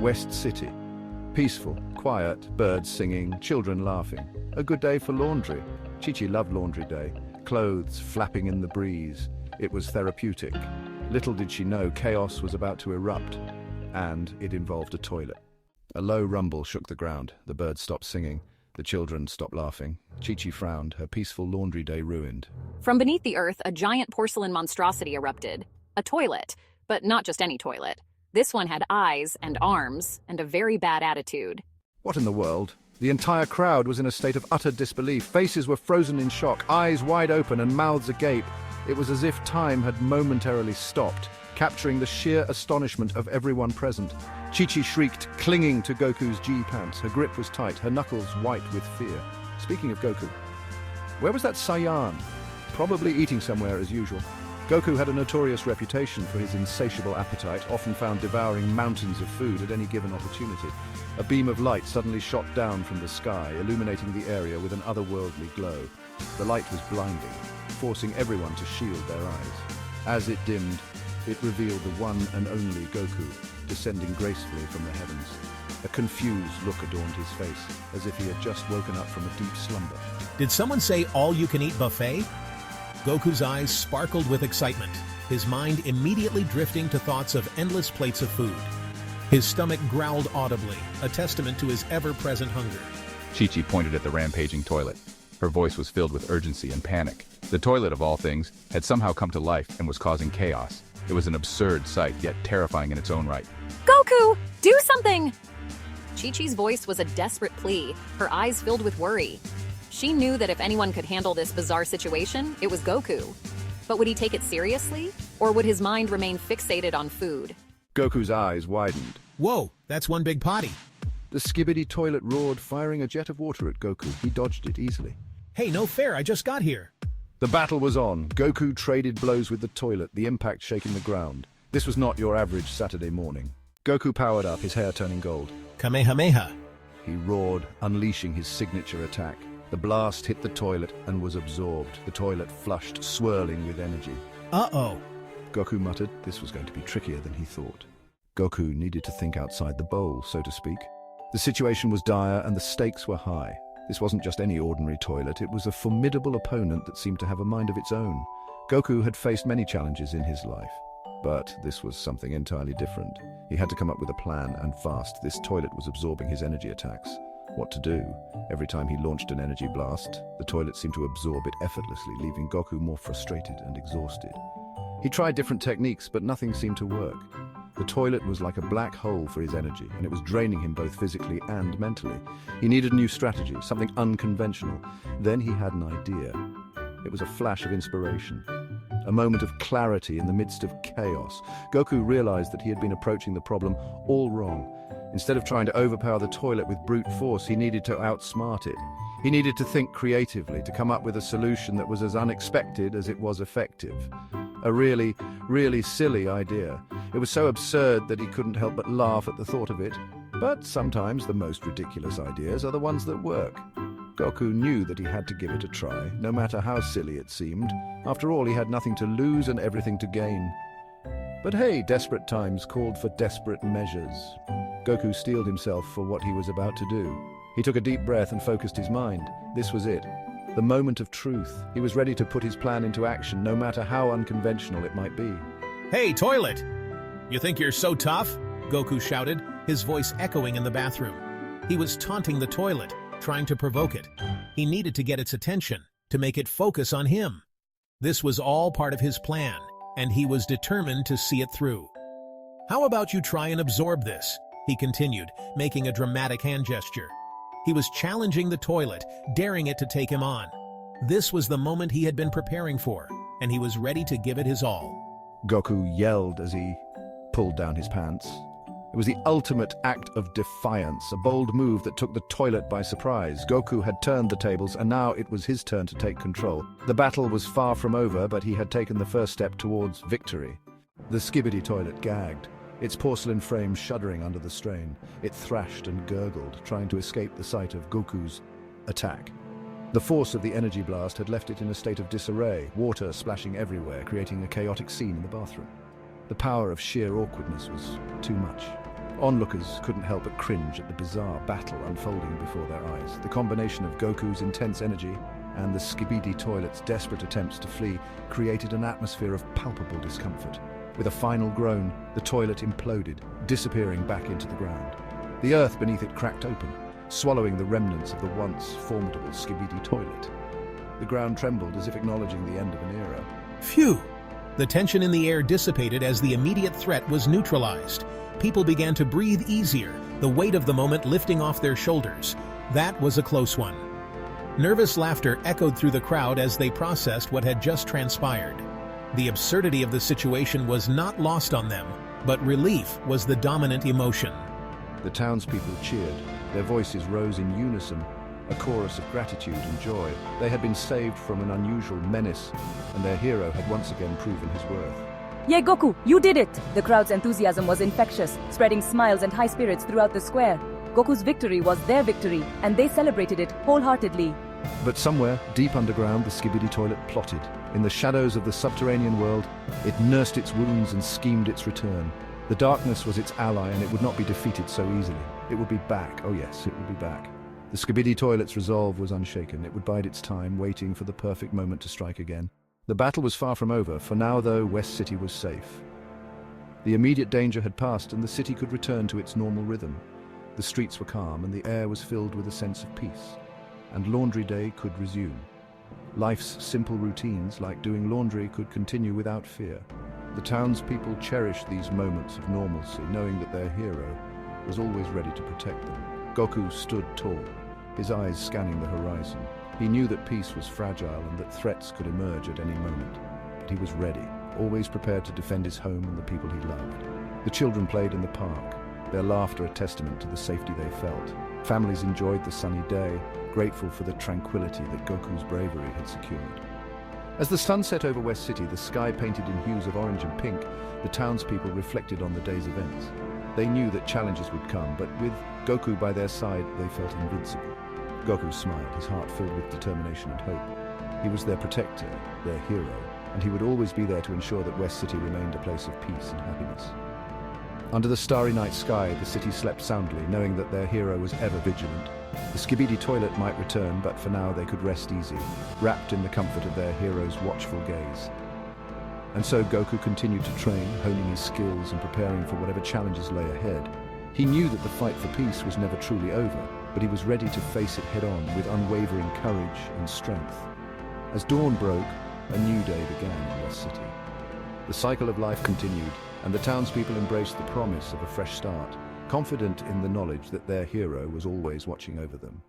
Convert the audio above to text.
West City. Peaceful, quiet, birds singing, children laughing. A good day for laundry. Chi-Chi loved laundry day. Clothes flapping in the breeze. It was therapeutic. Little did she know chaos was about to erupt, and it involved a toilet. A low rumble shook the ground. The birds stopped singing. The children stopped laughing. Chi-Chi frowned, her peaceful laundry day ruined. From beneath the earth, a giant porcelain monstrosity erupted. A toilet, but not just any toilet. This one had eyes and arms and a very bad attitude. What in the world? The entire crowd was in a state of utter disbelief. Faces were frozen in shock, eyes wide open and mouths agape. It was as if time had momentarily stopped, capturing the sheer astonishment of everyone present. Chi-Chi shrieked, clinging to Goku's G-pants. Her grip was tight, her knuckles white with fear. Speaking of Goku, where was that Saiyan? Probably eating somewhere as usual. Goku had a notorious reputation for his insatiable appetite, often found devouring mountains of food at any given opportunity. A beam of light suddenly shot down from the sky, illuminating the area with an otherworldly glow. The light was blinding, forcing everyone to shield their eyes. As it dimmed, it revealed the one and only Goku, descending gracefully from the heavens. A confused look adorned his face, as if he had just woken up from a deep slumber. Did someone say all-you-can-eat buffet? Goku's eyes sparkled with excitement, his mind immediately drifting to thoughts of endless plates of food. His stomach growled audibly, a testament to his ever-present hunger. Chi-Chi pointed at the rampaging toilet. Her voice was filled with urgency and panic. The toilet, of all things, had somehow come to life and was causing chaos. It was an absurd sight, yet terrifying in its own right. Goku, do something! Chi-Chi's voice was a desperate plea, her eyes filled with worry. She knew that if anyone could handle this bizarre situation, it was Goku. But would he take it seriously? Or would his mind remain fixated on food? Goku's eyes widened. Whoa, that's one big potty. The Skibidi Toilet roared, firing a jet of water at Goku. He dodged it easily. Hey, no fair, I just got here. The battle was on. Goku traded blows with the toilet, the impact shaking the ground. This was not your average Saturday morning. Goku powered up, his hair turning gold. Kamehameha. He roared, unleashing his signature attack. The blast hit the toilet and was absorbed. The toilet flushed, swirling with energy. Uh-oh. Goku muttered this was going to be trickier than he thought. Goku needed to think outside the bowl, so to speak. The situation was dire and the stakes were high. This wasn't just any ordinary toilet, it was a formidable opponent that seemed to have a mind of its own. Goku had faced many challenges in his life, but this was something entirely different. He had to come up with a plan, and fast. This toilet was absorbing his energy attacks. What to do? Every time he launched an energy blast, the toilet seemed to absorb it effortlessly, leaving Goku more frustrated and exhausted. He tried different techniques, but nothing seemed to work. The toilet was like a black hole for his energy, and it was draining him both physically and mentally. He needed a new strategy, something unconventional. Then he had an idea. It was a flash of inspiration, a moment of clarity in the midst of chaos. Goku realized that he had been approaching the problem all wrong. Instead of trying to overpower the toilet with brute force, he needed to outsmart it. He needed to think creatively, to come up with a solution that was as unexpected as it was effective. A really, really silly idea. It was so absurd that he couldn't help but laugh at the thought of it. But sometimes the most ridiculous ideas are the ones that work. Goku knew that he had to give it a try, no matter how silly it seemed. After all, he had nothing to lose and everything to gain. But hey, desperate times called for desperate measures. Goku steeled himself for what he was about to do. He took a deep breath and focused his mind. This was it. The moment of truth. He was ready to put his plan into action, no matter how unconventional it might be. Hey, toilet! You think you're so tough? Goku shouted, his voice echoing in the bathroom. He was taunting the toilet, trying to provoke it. He needed to get its attention, to make it focus on him. This was all part of his plan, and he was determined to see it through. How about you try and absorb this? He continued, making a dramatic hand gesture. He was challenging the toilet, daring it to take him on. This was the moment he had been preparing for, and he was ready to give it his all. Goku yelled as he pulled down his pants. It was the ultimate act of defiance, a bold move that took the toilet by surprise. Goku had turned the tables, and now it was his turn to take control. The battle was far from over, but he had taken the first step towards victory. The Skibidi Toilet gagged, its porcelain frame shuddering under the strain. It thrashed and gurgled, trying to escape the sight of Goku's attack. The force of the energy blast had left it in a state of disarray, water splashing everywhere, creating a chaotic scene in the bathroom. The power of sheer awkwardness was too much. Onlookers couldn't help but cringe at the bizarre battle unfolding before their eyes. The combination of Goku's intense energy and the Skibidi Toilet's desperate attempts to flee created an atmosphere of palpable discomfort. With a final groan, the toilet imploded, disappearing back into the ground. The earth beneath it cracked open, swallowing the remnants of the once formidable Skibidi Toilet. The ground trembled as if acknowledging the end of an era. Phew! The tension in the air dissipated as the immediate threat was neutralized. People began to breathe easier, the weight of the moment lifting off their shoulders. That was a close one. Nervous laughter echoed through the crowd as they processed what had just transpired. The absurdity of the situation was not lost on them, but relief was the dominant emotion. The townspeople cheered. Their voices rose in unison, a chorus of gratitude and joy. They had been saved from an unusual menace, and their hero had once again proven his worth. Yay, Goku, you did it! The crowd's enthusiasm was infectious, spreading smiles and high spirits throughout the square. Goku's victory was their victory, and they celebrated it wholeheartedly. But somewhere, deep underground, the Skibidi Toilet plotted. In the shadows of the subterranean world, it nursed its wounds and schemed its return. The darkness was its ally, and it would not be defeated so easily. It would be back. Oh yes, it would be back. The Skibidi Toilet's resolve was unshaken. It would bide its time, waiting for the perfect moment to strike again. The battle was far from over. For now, though, West City was safe. The immediate danger had passed, and the city could return to its normal rhythm. The streets were calm, and the air was filled with a sense of peace. And laundry day could resume. Life's simple routines, like doing laundry, could continue without fear. The townspeople cherished these moments of normalcy, knowing that their hero was always ready to protect them. Goku stood tall, his eyes scanning the horizon. He knew that peace was fragile and that threats could emerge at any moment. But he was ready, always prepared to defend his home and the people he loved. The children played in the park, their laughter a testament to the safety they felt. Families enjoyed the sunny day, grateful for the tranquility that Goku's bravery had secured. As the sun set over West City, the sky painted in hues of orange and pink, the townspeople reflected on the day's events. They knew that challenges would come, but with Goku by their side, they felt invincible. Goku smiled, his heart filled with determination and hope. He was their protector, their hero, and he would always be there to ensure that West City remained a place of peace and happiness. Under the starry night sky, the city slept soundly, knowing that their hero was ever vigilant. The Skibidi Toilet might return, but for now they could rest easy, wrapped in the comfort of their hero's watchful gaze. And so Goku continued to train, honing his skills and preparing for whatever challenges lay ahead. He knew that the fight for peace was never truly over, but he was ready to face it head-on with unwavering courage and strength. As dawn broke, a new day began in West City. The cycle of life continued, and the townspeople embraced the promise of a fresh start, confident in the knowledge that their hero was always watching over them.